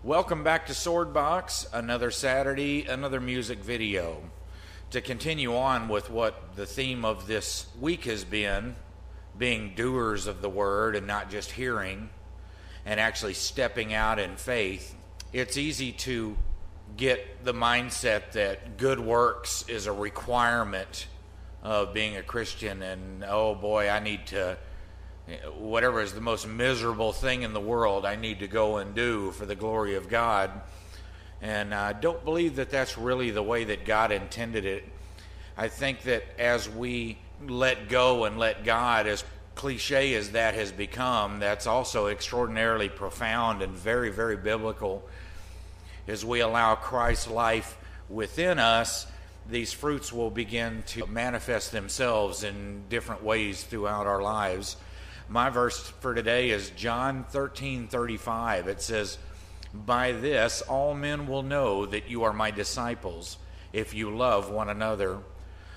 Welcome back to Swordbox, another Saturday, another music video. To continue on with what the theme of this week has been, being doers of the word and not just hearing, and actually stepping out in faith, it's easy to get the mindset that good works is a requirement of being a Christian, and oh boy, I need to, whatever is the most miserable thing in the world, I need to go and do for the glory of God. And I don't believe that that's really the way that God intended it. I think that as we let go and let God, as cliche as that has become, that's also extraordinarily profound and very, very biblical. As we allow Christ's life within us, these fruits will begin to manifest themselves in different ways throughout our lives. My verse for today is John 13:35. It says, "By this all men will know that you are my disciples, if you love one another."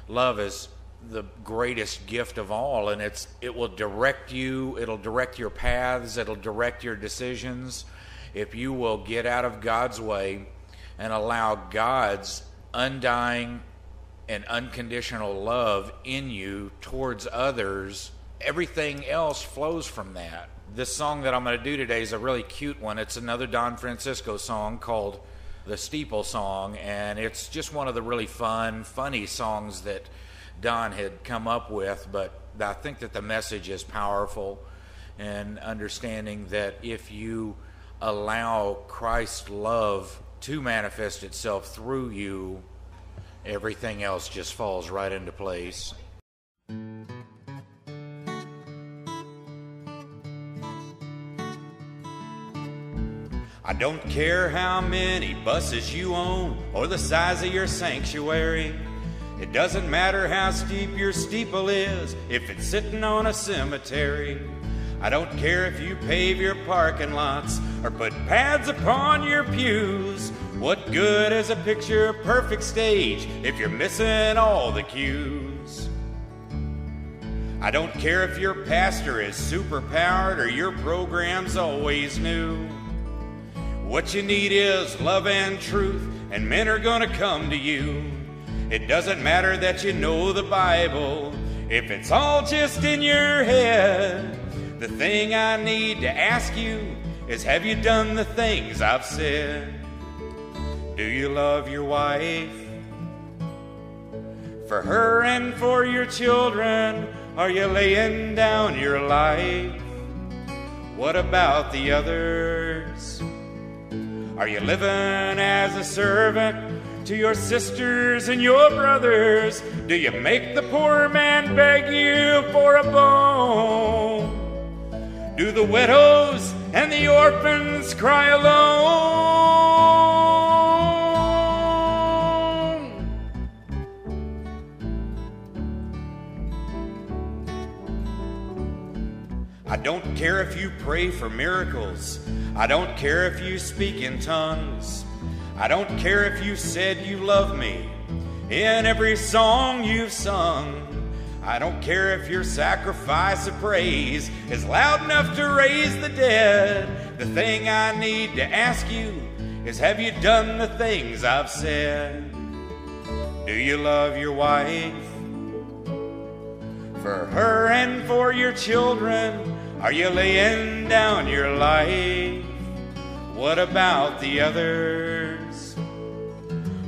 Love is the greatest gift of all, and it will direct you, it'll direct your paths, it'll direct your decisions. If you will get out of God's way and allow God's undying and unconditional love in you towards others, everything else flows from that. This song that I'm going to do today is a really cute one. It's another Don Francisco song called the Steeple Song, and it's just one of the really funny songs that Don had come up with, but I think that the message is powerful, and understanding that if you allow Christ's love to manifest itself through you, everything else just falls right into place. I don't care how many buses you own or the size of your sanctuary. It doesn't matter how steep your steeple is if it's sitting on a cemetery. I don't care if you pave your parking lots or put pads upon your pews. What good is a picture-perfect stage if you're missing all the cues? I don't care if your pastor is super-powered or your program's always new. What you need is love and truth, and men are gonna come to you. It doesn't matter that you know the Bible if it's all just in your head. The thing I need to ask you is, have you done the things I've said? Do you love your wife? For her and for your children, are you laying down your life? What about the others? Are you living as a servant to your sisters and your brothers? Do you make the poor man beg you for a bone? Do the widows and the orphans cry alone? I don't care if you pray for miracles. I don't care if you speak in tongues. I don't care if you said you love me in every song you've sung. I don't care if your sacrifice of praise is loud enough to raise the dead. The thing I need to ask you is, have you done the things I've said? Do you love your wife? For her and for your children, are you laying down your life? What about the others?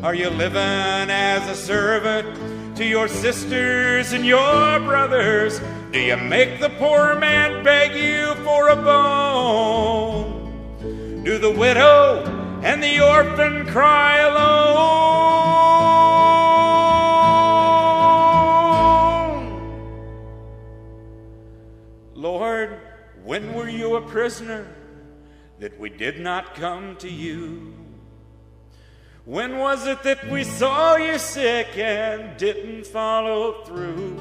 Are you living as a servant to your sisters and your brothers? Do you make the poor man beg you for a bone? Do the widow and the orphan cry alone? Lord, when were you a prisoner that we did not come to you? When was it that we saw you sick and didn't follow through?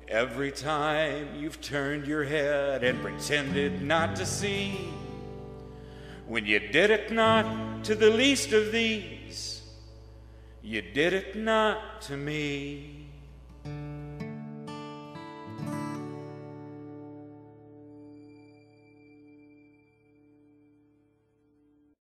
Every time you've turned your head and pretended not to see, when you did it not to the least of these, you did it not to me.